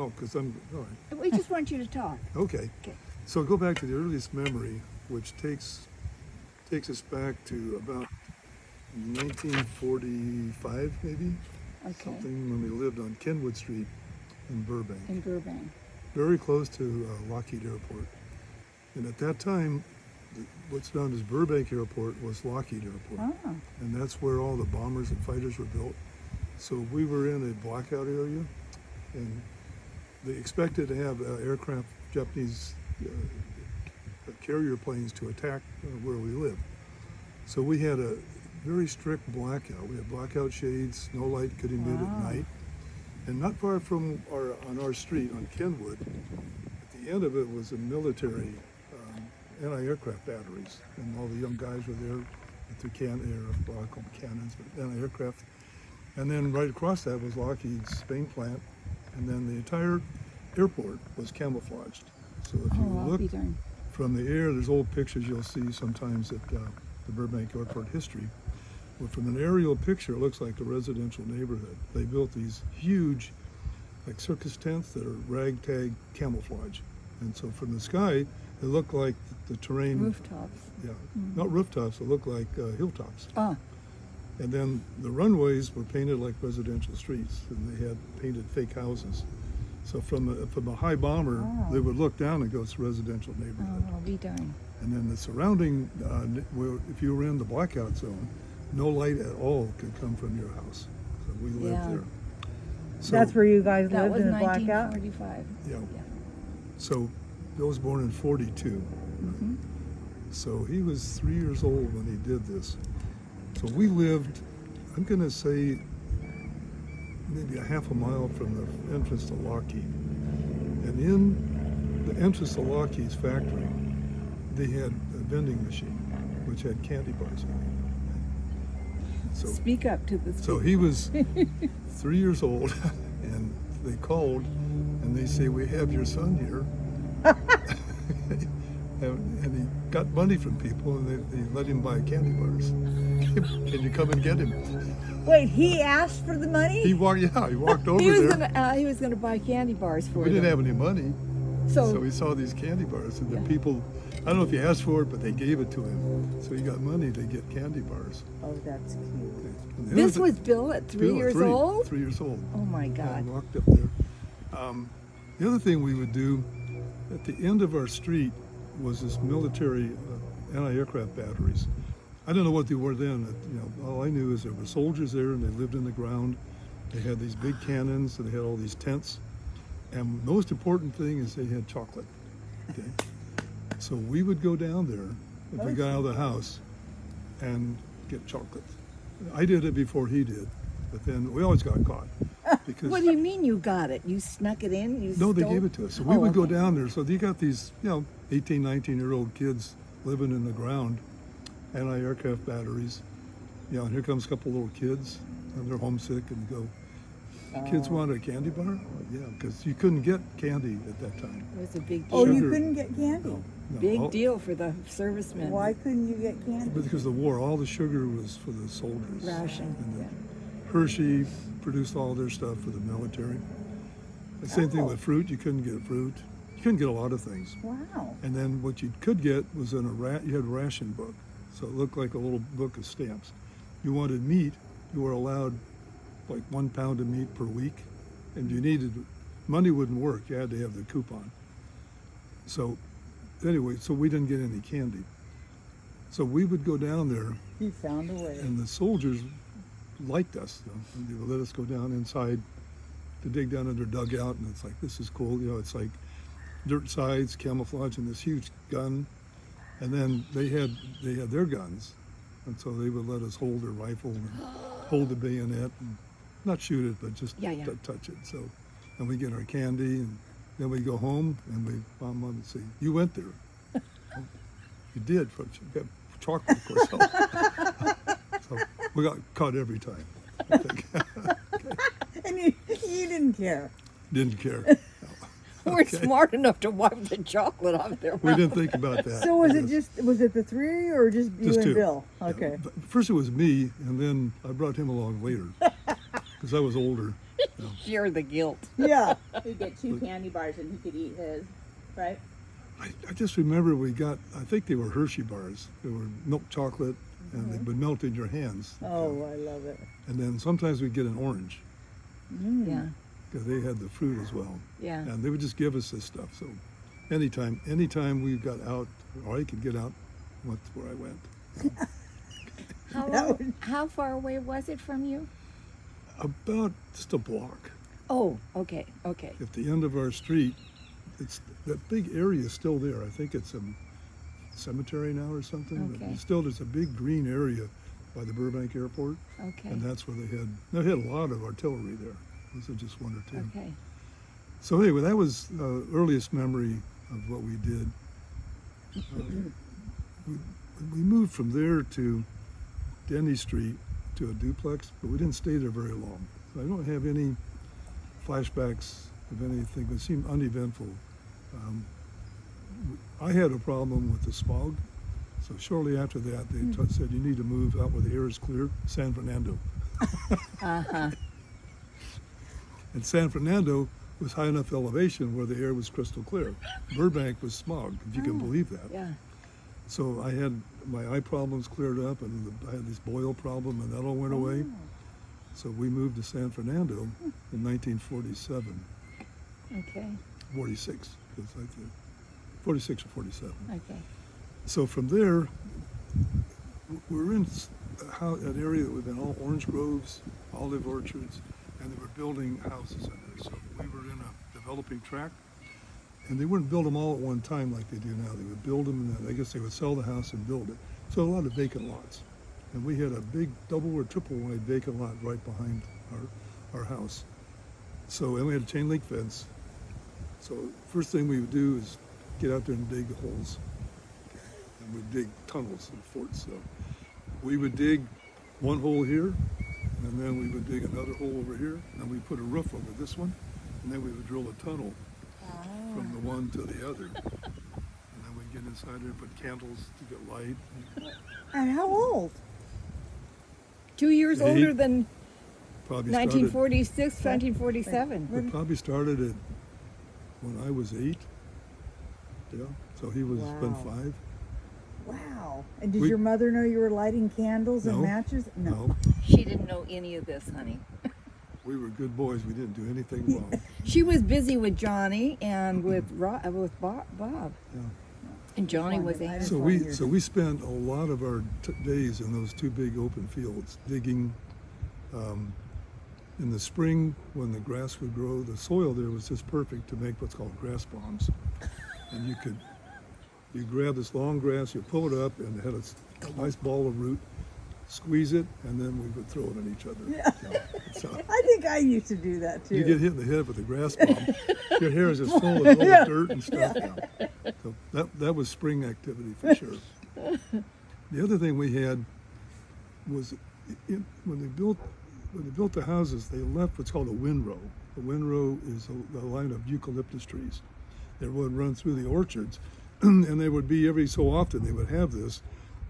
Oh, because I'm, all right. We just want you to talk. Okay. Okay. So go back to the earliest memory, which takes us back to about 1945, maybe? Okay. Something when we lived on Kenwood Street in Burbank. In Burbank. Very close to Lockheed Airport. And at that time, what's known as Burbank Airport was Lockheed Airport. Oh. And that's where all the bombers and fighters were built. So we were in a blackout area, and they expected to have aircraft, Japanese carrier planes to attack where we lived. So we had a very strict blackout. We had blackout shades, no light could emit at night. And not far from on our street on Kenwood, at the end of it was a military anti-aircraft batteries, and all the young guys were there with their I call them cannons, but anti-aircraft. And then right across that was Lockheed's Spain plant, and then the entire airport was camouflaged. So if you I'll look be darned. from the air, there's old pictures you'll see sometimes at the Burbank Airport history. Well, from an aerial picture, it looks like a residential neighborhood. They built these huge, like circus tents that are ragtag camouflage. And so from the sky, it looked like the terrain. Rooftops. Yeah, not rooftops, it looked like hilltops. Ah. And then the runways were painted like residential streets, and they had painted fake houses. So from a high bomber, they would look down and go, it's a residential neighborhood. Oh, I'll be darned. And then the surrounding, if you were in the blackout zone, no light at all could come from your house. So we lived Yeah. there. So, That's where you guys That lived was in the blackout? 1945. yeah. Yeah. So Bill was born in 42. Mm-hmm. So he was 3 years old when he did this. So we lived, I'm going to say, maybe a half a mile from the entrance to Lockheed. And in the entrance to Lockheed's factory, they had a vending machine, which had candy bars in it. So, Speak up to the so he was 3 years old, and they called, and they say, we have your son here. and he got money from people, and they let him buy candy bars. Can you come and get him? Wait, he asked for the money? He walked over he was there. he was gonna buy candy bars for We them. didn't have any money, So, so we saw these candy bars, and the Yeah. people, I don't know if he asked for it, but they gave it to him. So he got money to get candy bars. Oh, that's cute. And the this other was Bill at 3 Bill, years old? 3 years old. Oh my I God. walked up there. The other thing we would do, at the end of our street was this military anti-aircraft batteries. I don't know what they were then. All I knew is there were soldiers there, and they lived in the ground. They had these big cannons, and they had all these tents. And most important thing is they had chocolate. Okay? So we would go down there if we got out of the house and get chocolate. I did it before he did, but then we always got caught. Because What do you mean you got it? You snuck it in? You no, they stole- gave it to us. So we Oh, would go okay. down there. So you got these, 18, 19-year-old kids living in the ground, anti-aircraft batteries. And here comes a couple little kids, and they're homesick, and they go, kids want a candy bar? Yeah, because you couldn't get candy at that time. It was a big deal. Oh, you Sugar. couldn't get candy? No, Big all- deal for the servicemen. Why couldn't you get candy? Because of the war, all the sugar was for the soldiers. Ration. And Yeah. Hershey produced all their stuff for the military. The same thing Oh. with fruit. You couldn't get fruit. You couldn't get a lot of things. Wow. And then what you could get was you had a ration book. So it looked like a little book of stamps. You wanted meat, you were allowed like 1 pound of meat per week. And you needed, money wouldn't work, you had to have the coupon. So anyway, so we didn't get any candy. So we would go down there, He found a way. and the soldiers liked us. And they would let us go down inside to dig down in their dugout, and it's like, this is cool. It's like dirt sides, camouflage, and this huge gun. And then they had their guns, and so they would let us hold their rifle and hold the bayonet, and not shoot it, but just Yeah. touch it. So, and we get our candy, and then we go home, and my mom would say, "You went there." "Oh, you did, but you got chocolate, of course. So we got caught every time. I think. And you didn't care. Didn't care. We're smart enough to wipe the chocolate off their We didn't think about that. So was I it guess. was it the three of you or just you Just and two. Bill? Yeah. Okay. But first it was me, and then I brought him along later because I was older. Share the guilt. Yeah. He'd get 2 candy bars and he could eat his, right? I just remember we got, I think they were Hershey bars. They were milk chocolate, and they would melt in your hands. Oh, I love it. And then sometimes we'd get an orange, Yeah. because they had the fruit as well. Yeah. And they would just give us this stuff. So anytime we got out, or I could get out, that's where I went. How, That how far away was it from you? About just a block. Oh, okay. Okay. At the end of our street, it's that big area is still there. I think it's a cemetery now or something. But Okay. still, there's a big green area by the Burbank Airport, Okay. and that's where they had a lot of artillery there. It wasn't just one or two. Okay. So anyway, that was earliest memory of what we did. We moved from there to Denny Street to a duplex, but we didn't stay there very long. So I don't have any flashbacks of anything. It seemed uneventful. I had a problem with the smog, so shortly after that, they said you need to move out where the air is clear, San Fernando. Uh-huh. And San Fernando was high enough elevation where the air was crystal clear. Burbank was smog, if you can believe that. Yeah. So I had my eye problems cleared up, and I had this boil problem, and that all went away. So we moved to San Fernando in 1947, Okay. 46, because I did 46 or 47. Okay. So from there, we're in an area that we've been all orange groves, olive orchards, and they were building houses in there. So we were in a developing tract, and they wouldn't build them all at one time like they do now. They would build them, and then I guess they would sell the house and build it. So a lot of vacant lots. And we had a big double or triple wide vacant lot right behind our house. So, and we had a chain link fence. So first thing we would do is get out there and dig holes. And we'd dig tunnels and forts. So we would dig one hole here, and then we would dig another hole over here, and we put a roof over this one, and then we would drill a tunnel from the one to the other. And then we'd get inside there, put candles to get light. And how old? 2 years Eight. older than Probably 1946, started, 1947. we probably started it when I was 8. Yeah, so he was been Wow. 5. Wow. And did We- your mother know you were lighting candles and No. matches? No, She didn't know any of this, honey. we were good boys. We didn't do anything wrong. She was busy with Johnny and with Bob. Yeah. And Johnny was wondered. I a just So wondered. we spent a lot of our days in those two big open fields digging. In the spring, when the grass would grow, the soil there was just perfect to make what's called grass bombs. And you grab this long grass, you pull it up, and it had a nice ball of root. Squeeze it, and then we would throw it at each other. Yeah. So I think I used to do that too. you get hit in the head with a grass bomb. Your hair is just full of Yeah. dirt and stuff. Yeah. So that was spring activity for sure. The other thing we had was when they built the houses, they left what's called a windrow. A windrow is a line of eucalyptus trees that would run through the orchards, and they would be every so often they would have this,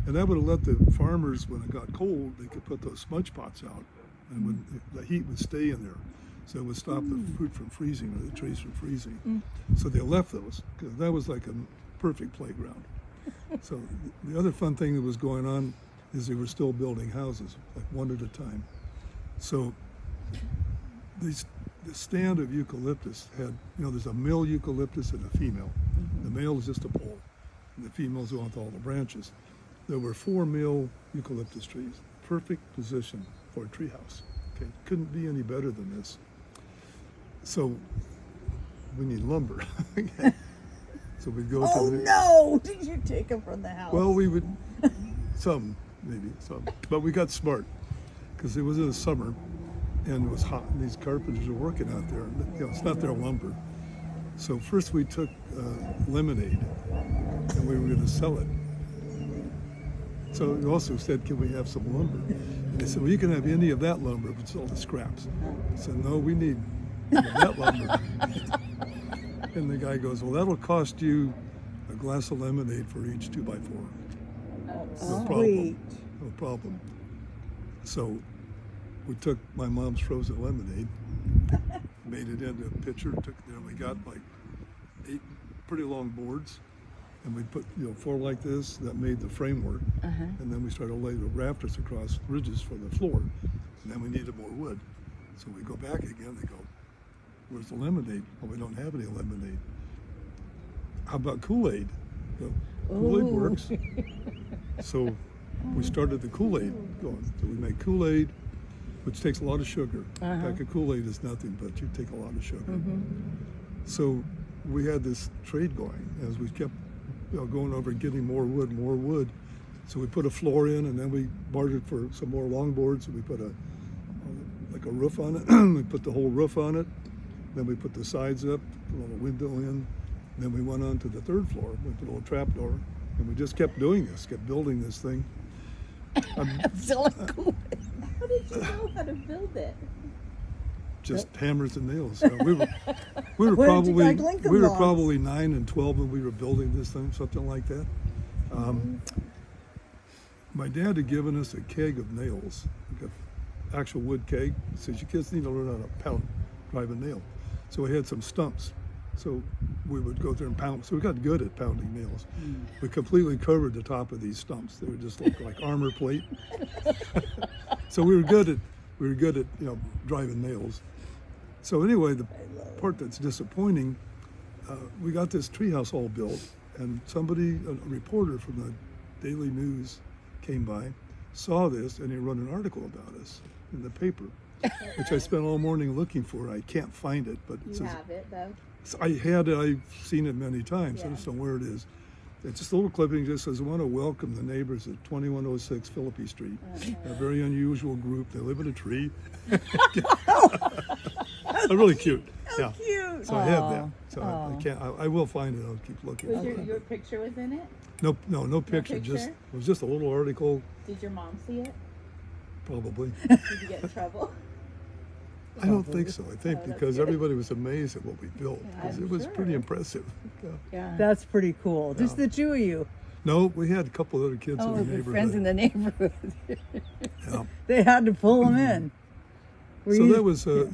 and that would have let the farmers, when it got cold, they could put those smudge pots out, and the heat would stay in there, so it would stop the fruit from freezing or the trees from freezing. So they left those because that was like a perfect playground. So the other fun thing that was going on is they were still building houses, like one at a time. So the stand of eucalyptus had, there's a male eucalyptus and a female. The male is just a pole, and the female's on all the branches. There were 4 male eucalyptus trees, perfect position for a treehouse. Okay, couldn't be any better than this. So we need lumber. So we'd go Oh to the, no! Did you take them from the house? well, we would, some, but we got smart because it was in the summer and it was hot, and these carpenters are working out there. It's not their lumber. So first we took lemonade, and we were going to sell it. So we also said, "Can we have some lumber?" And they said, "Well, you can have any of that lumber, but it's all the scraps." I said, "No, we need that lumber." And the guy goes, "Well, that'll cost you a glass of lemonade for each 2x4. No problem. Sweet. No problem." So we took my mom's frozen lemonade made it into a picture. We got like 8 pretty long boards, and we put 4 like this that made the framework, and then we started to lay the rafters across ridges for the floor, and then we needed more wood. So we go back again. They go, "Where's the lemonade?" Well, we don't have any lemonade. How about Kool-Aid? Kool-Aid Ooh. works. So we started the Kool-Aid going. So we make Kool-Aid, which takes a lot of sugar. A pack of Kool-Aid is nothing, but you take a lot of sugar. So we had this trade going as we kept going over and getting more wood. So we put a floor in, and then we bartered for some more longboards. So we put a roof on it. We put the whole roof on it. Then we put the sides up, put a little window in. Then we went on to the 3rd floor with a little trap door, and we just kept doing this, kept building this thing. Selling cool. How did you know how to build it? Just hammers and nails. We were What did you probably like Lincoln we were logs? probably 9 and 12 when we were building this thing, something like that. My dad had given us a keg of nails, like an actual wood keg. He says, "You kids need to learn how to pound, drive a nail." So we had some stumps. So we would go there and pound. So we got good at pounding nails. We completely covered the top of these stumps. They would just look like armor plate. So we were good at driving nails. So anyway, the part that's disappointing, we got this treehouse all built, and a reporter from the Daily News came by, saw this, and he wrote an article about us in the paper, which I spent all morning looking for. I can't find it, but it You says, have it though. I had it. I've seen it many times. I Yeah. just don't know where it is. It's just a little clipping. Just says, "I want to welcome the neighbors at 2106 Philippi Street. A very unusual group. They live in a tree." They're really cute. Yeah. Cute. So I have that. Aw. So I can't. I will find it. I'll keep looking. Was your picture was in it? No picture. Just picture? it was just a little article, Did your mom see it? probably. Did you get in trouble? I don't think so. I think Oh, that's because good. everybody was amazed at what we built. 'Cause I'm it was pretty sure. impressive. Yeah. Yeah. That's pretty cool. Just the 2 of you. No, we had a couple other kids Oh, in the the neighborhood. friends in the neighborhood. Yeah. They had to pull them in. Were So you- that was it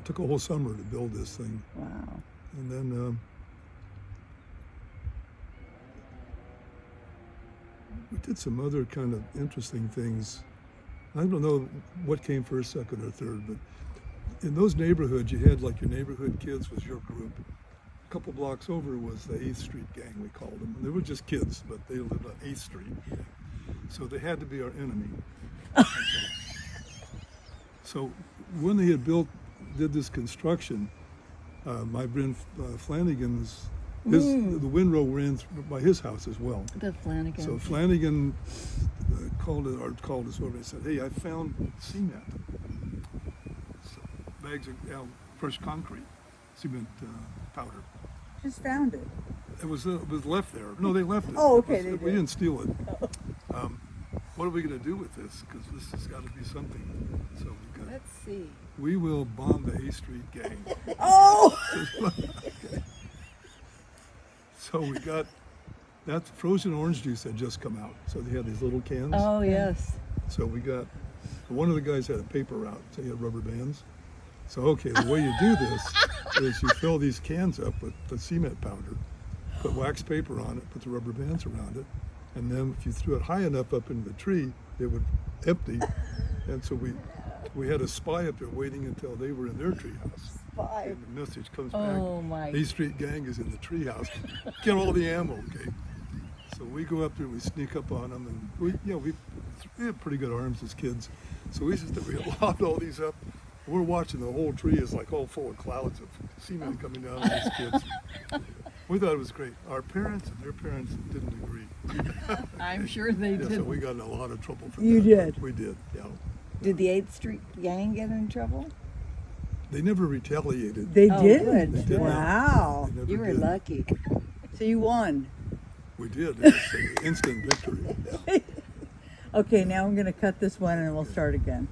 took a whole summer to build this thing, Wow. and then we did some other kind of interesting things. I don't know what came first, second, or third, but in those neighborhoods, you had like your neighborhood kids was your group. A couple blocks over was the 8th Street gang, we called them. And they were just kids, but they lived on 8th Street. So they had to be our enemy. So when they had did this construction, my friend Flanagan's, the windrow ran by his house as well. The Flanagan. So Flanagan called us over and said, "Hey, I found cement, bags of fresh concrete, cement powder. Just found it. It was left there. No, they left it. Oh, okay, they We did. didn't steal it. What are we going to do with this? Because this has got to be something. So Let's see. we will bomb the 8th Street gang. Oh! Okay. So we got that frozen orange juice had just come out. So they had these little cans. Oh, yes. So we got, one of the guys had a paper route, so he had rubber bands. So, okay, the way you do this is you fill these cans up with the cement powder, put wax paper on it, put the rubber bands around it, and then if you threw it high enough up into the tree, it would empty. And so we had a spy up there waiting until they were in their treehouse. Spy. And the message comes Oh, back, my. 8th Street gang is in the treehouse. Get all the ammo, okay? So we go up there, we sneak up on them, and we had pretty good arms as kids. So we lobbed all these up. We're watching the whole tree is like all full of clouds of cement coming down on these kids. We thought it was great. Our parents and their parents didn't agree. I'm sure they Yeah, did. so we got in a lot of trouble for You that. did? We did, yeah. Did the 8th Street gang get in trouble? They never retaliated. They Oh, didn't? good. They did not. Wow. They never You were did. lucky. So you won. We did. It was an instant victory. Yeah. Okay, now I'm going to cut this one and we'll start again.